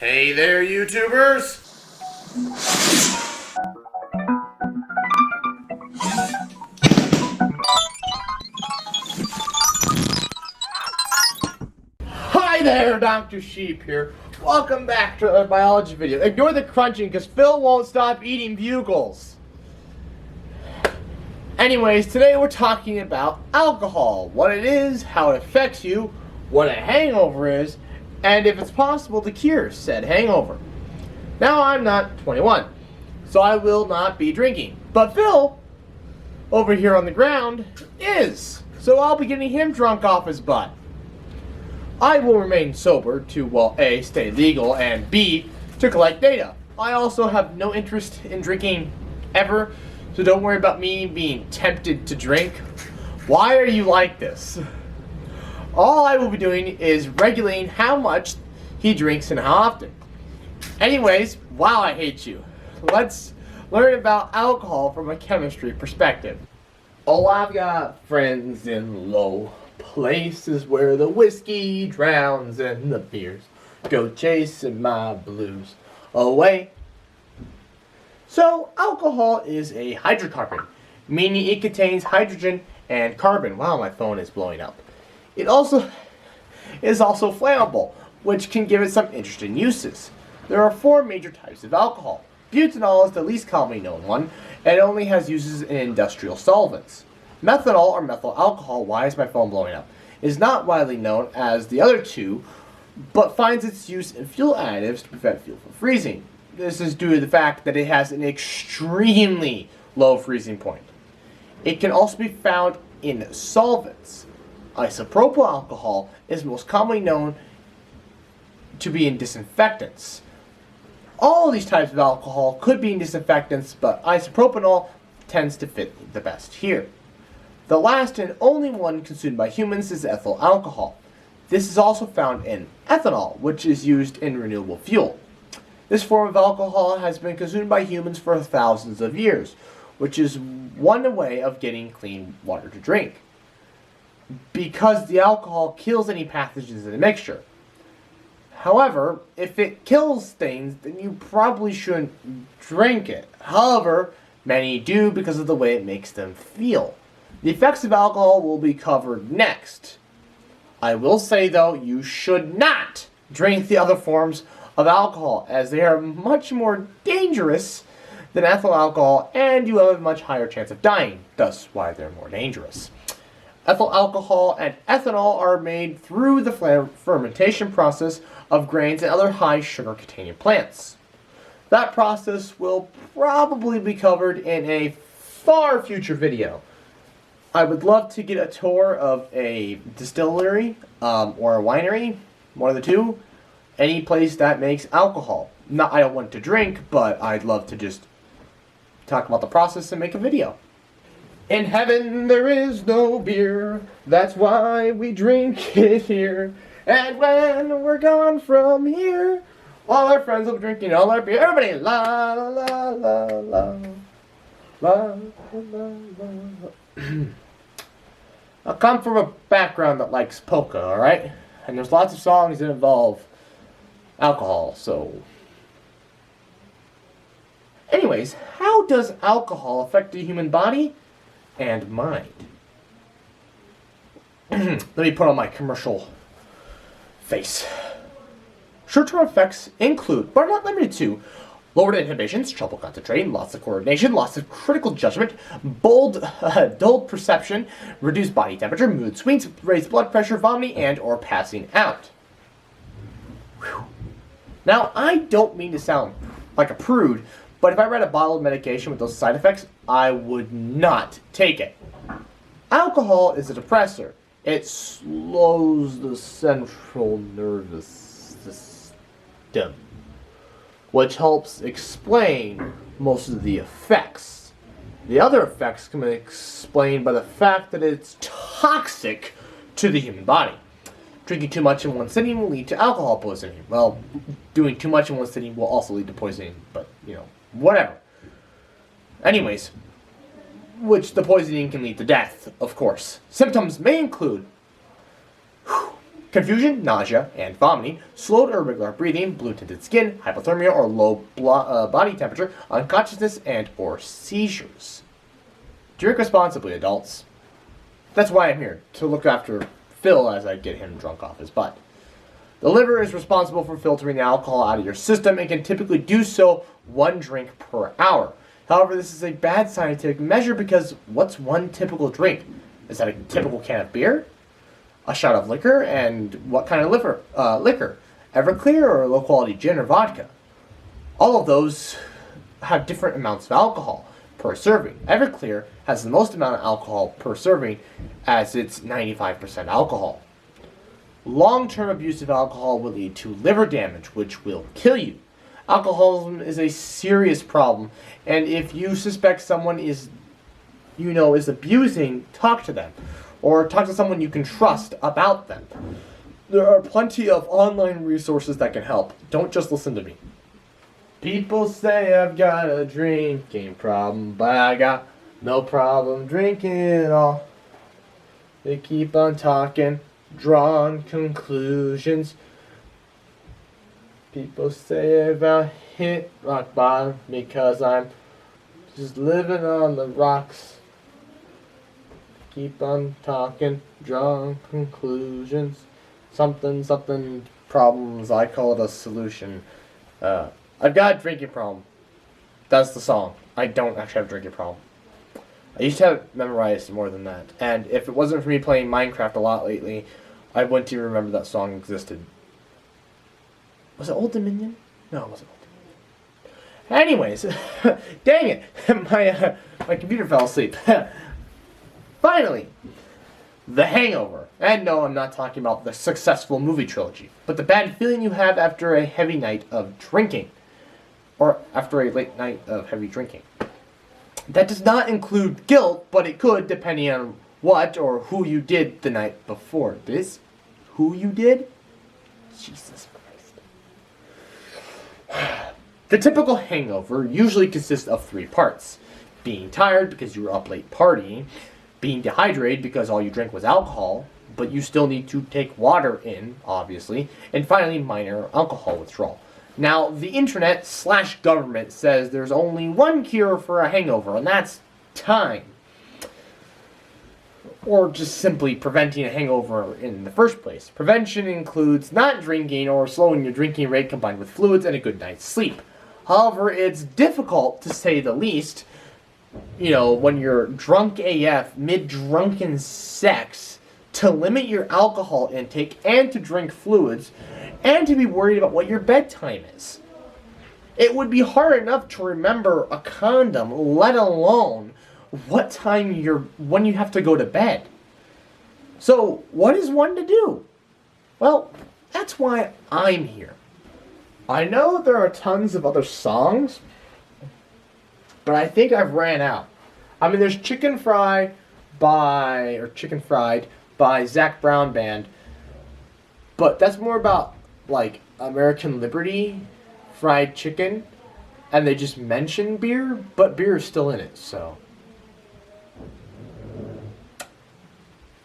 Hey there, YouTubers! Hi there, Dr. Sheep here. Welcome back to our biology video. Ignore the crunching because Phil won't stop eating bugles. Anyways, today we're talking about alcohol. What it is, how it affects you, what a hangover is, and if it's possible to cure said hangover. Now, I'm not 21, so I will not be drinking. But Phil, over here on the ground, is. So I'll be getting him drunk off his butt. I will remain sober to, well, A, stay legal, and B, to collect data. I also have no interest in drinking ever, so don't worry about me being tempted to drink. Why are you like this? All I will be doing is regulating how much he drinks and how often. Anyways, wow, I hate you. Let's learn about alcohol from a chemistry perspective. Oh, I've got friends in low places where the whiskey drowns and the beers go chasing my blues away. So, alcohol is a hydrocarbon, meaning it contains hydrogen and carbon. Wow, my phone is blowing up. It also is also flammable, which can give it some interesting uses. There are 4 major types of alcohol. Butanol is the least commonly known one, and it only has uses in industrial solvents. Methanol, or methyl alcohol, why is my phone blowing up, is not widely known as the other 2, but finds its use in fuel additives to prevent fuel from freezing. This is due to the fact that it has an extremely low freezing point. It can also be found in solvents. Isopropyl alcohol is most commonly known to be in disinfectants. All of these types of alcohol could be in disinfectants, but isopropanol tends to fit the best here. The last and only one consumed by humans is ethyl alcohol. This is also found in ethanol, which is used in renewable fuel. This form of alcohol has been consumed by humans for thousands of years, which is one way of getting clean water to drink, because the alcohol kills any pathogens in the mixture. However, if it kills things, then you probably shouldn't drink it. However, many do because of the way it makes them feel. The effects of alcohol will be covered next. I will say though, you should not drink the other forms of alcohol, as they are much more dangerous than ethyl alcohol, and you have a much higher chance of dying, thus why they're more dangerous. Ethyl alcohol and ethanol are made through the fermentation process of grains and other high sugar containing plants. That process will probably be covered in a far future video. I would love to get a tour of a distillery or a winery, one of the two, any place that makes alcohol. I don't want to drink, but I'd love to just talk about the process and make a video. In heaven there is no beer, that's why we drink it here. And when we're gone from here, all our friends will be drinking all our beer. Everybody, la la la la la, la la la. I come from a background that likes polka, alright? And there's lots of songs that involve alcohol, so... Anyways, how does alcohol affect the human body and mind? Let me put on my commercial face. Short-term effects include, but are not limited to, lowered inhibitions, trouble concentrating, loss of coordination, loss of critical judgment, dulled perception, reduced body temperature, mood swings, raised blood pressure, vomiting, and or passing out. Whew. Now, I don't mean to sound like a prude, but if I read a bottle of medication with those side effects, I would not take it. Alcohol is a depressor. It slows the central nervous system, which helps explain most of the effects. The other effects can be explained by the fact that it's toxic to the human body. Drinking too much in one sitting will lead to alcohol poisoning. Well, doing too much in one sitting will also lead to poisoning, but, you know, whatever. Anyways, which the poisoning can lead to death, of course. Symptoms may include Confusion, nausea, and vomiting, slowed or irregular breathing, blue-tinted skin, hypothermia or low body temperature, unconsciousness, and or seizures. Drink responsibly, adults. That's why I'm here, to look after Phil as I get him drunk off his butt. The liver is responsible for filtering the alcohol out of your system and can typically do so 1 drink per hour. However, this is a bad scientific measure because what's one typical drink? Is that a typical can of beer? A shot of liquor? And what kind of liquor? Everclear or low-quality gin or vodka? All of those have different amounts of alcohol per serving. Everclear has the most amount of alcohol per serving as it's 95% alcohol. Long-term abuse of alcohol will lead to liver damage, which will kill you. Alcoholism is a serious problem, and if you suspect someone is abusing, talk to them, or talk to someone you can trust about them. There are plenty of online resources that can help. Don't just listen to me. People say I've got a drinking problem, but I got no problem drinking at all. They keep on talking, drawing conclusions. People say I've hit rock bottom because I'm just living on the rocks. Keep on talking, drawing conclusions. Something problems, I call it a solution. I've got a drinking problem. That's the song. I don't actually have a drinking problem. I used to have it memorized more than that. And if it wasn't for me playing Minecraft a lot lately, I wouldn't even remember that song existed. Was it Old Dominion? No, it wasn't Old Dominion. Anyways, dang it, my computer fell asleep. Finally, The Hangover. And no, I'm not talking about the successful movie trilogy, but the bad feeling you have after a heavy night of drinking, or after a late night of heavy drinking. That does not include guilt, but it could, depending on what or who you did the night before. This? Who you did? Jesus Christ. The typical hangover usually consists of 3 parts. Being tired because you were up late partying, being dehydrated because all you drank was alcohol, but you still need to take water in, obviously, and finally minor alcohol withdrawal. Now, the internet/government says there's only one cure for a hangover, and that's time. Or just simply preventing a hangover in the first place. Prevention includes not drinking or slowing your drinking rate combined with fluids and a good night's sleep. However, it's difficult, to say the least, when you're drunk AF, mid-drunken sex, to limit your alcohol intake and to drink fluids and to be worried about what your bedtime is. It would be hard enough to remember a condom, let alone what time when you have to go to bed. So, what is one to do? Well, that's why I'm here. I know there are tons of other songs, but I think I've ran out. I mean, there's Chicken Fried by Zac Brown Band, but that's more about, like, American Liberty, fried chicken, and they just mention beer, but beer is still in it, so.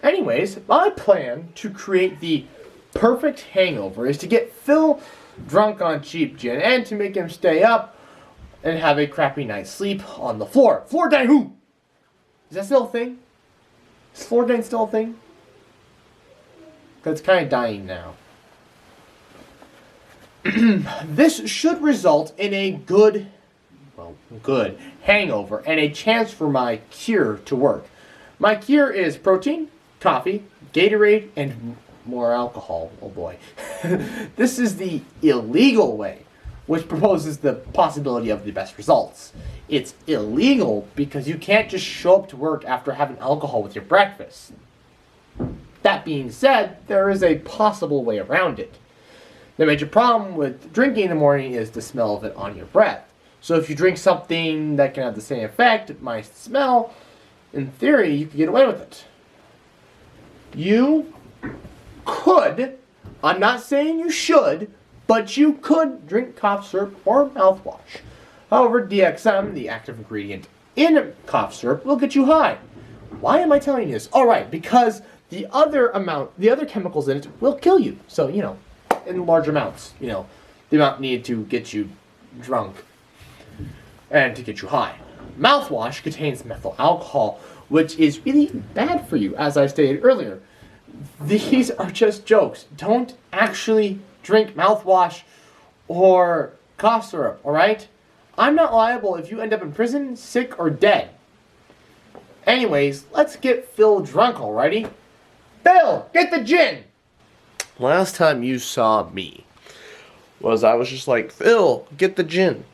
Anyways, my plan to create the perfect hangover is to get Phil drunk on cheap gin and to make him stay up and have a crappy night's sleep on the floor. Floor dining who? Is that still a thing? Is floor dining still a thing? Because it's kind of dying now. This should result in a good hangover and a chance for my cure to work. My cure is protein, coffee, Gatorade, and more alcohol. Oh boy. This is the illegal way, which proposes the possibility of the best results. It's illegal because you can't just show up to work after having alcohol with your breakfast. That being said, there is a possible way around it. The major problem with drinking in the morning is the smell of it on your breath. So if you drink something that can have the same effect, it might smell, in theory, you could get away with it. You could, I'm not saying you should, but you could drink cough syrup or mouthwash. However, DXM, the active ingredient in cough syrup, will get you high. Why am I telling you this? Alright, because the other chemicals in it will kill you. So, in large amounts, the amount needed to get you drunk and to get you high. Mouthwash contains methyl alcohol, which is really bad for you, as I stated earlier. These are just jokes. Don't actually drink mouthwash or cough syrup, alright? I'm not liable if you end up in prison, sick, or dead. Anyways, let's get Phil drunk, alrighty? Phil, get the gin! Last time you saw me I was just like, Phil, get the gin.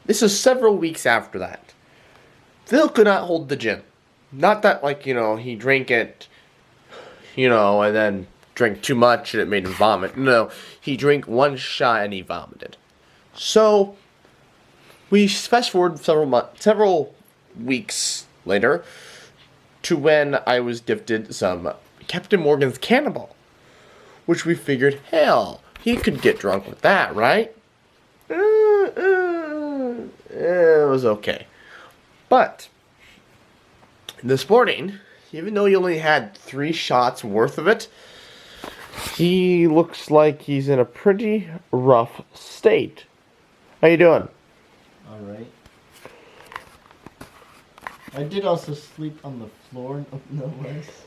This is several weeks after that. Phil could not hold the gin. Not that, he drank it, and then drank too much and it made him vomit. No, he drank one shot and he vomited. So, we fast forward several weeks later to when I was gifted some Captain Morgan's Cannonball, which we figured, hell, he could get drunk with that, right? It was okay. But this morning, even though he only had 3 shots worth of it, he looks like he's in a pretty rough state. How you doing? Alright. I did also sleep on the floor, no less.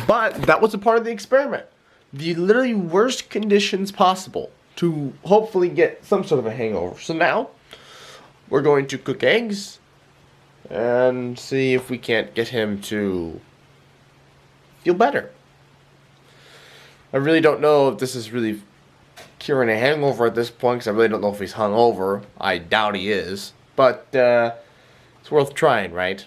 But that was a part of the experiment. The literally worst conditions possible to hopefully get some sort of a hangover. So now, we're going to cook eggs and see if we can't get him to feel better. I really don't know if this is really curing a hangover at this point, because I really don't know if he's hungover. I doubt he is. But, it's worth trying, right?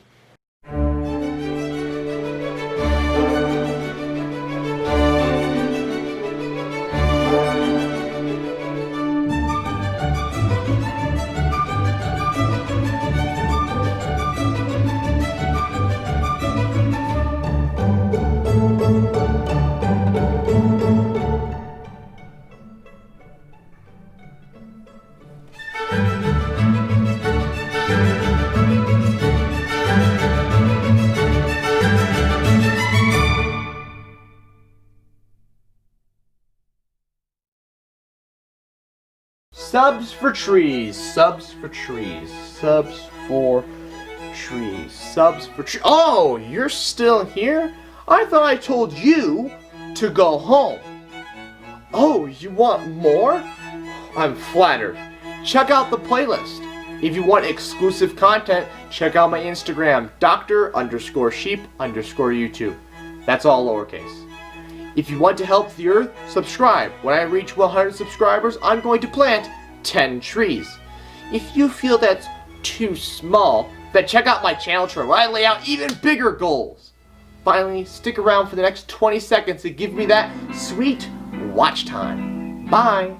Subs for trees, subs for trees, subs for trees, subs for trees. Oh, you're still here? I thought I told you to go home. Oh, you want more? I'm flattered. Check out the playlist. If you want exclusive content, check out my Instagram, Dr_sheep_YouTube. That's all lowercase. If you want to help the earth, subscribe. When I reach 100 subscribers, I'm going to plant 10 trees. If you feel that's too small, then check out my channel chart where I lay out even bigger goals. Finally, stick around for the next 20 seconds to give me that sweet watch time. Bye.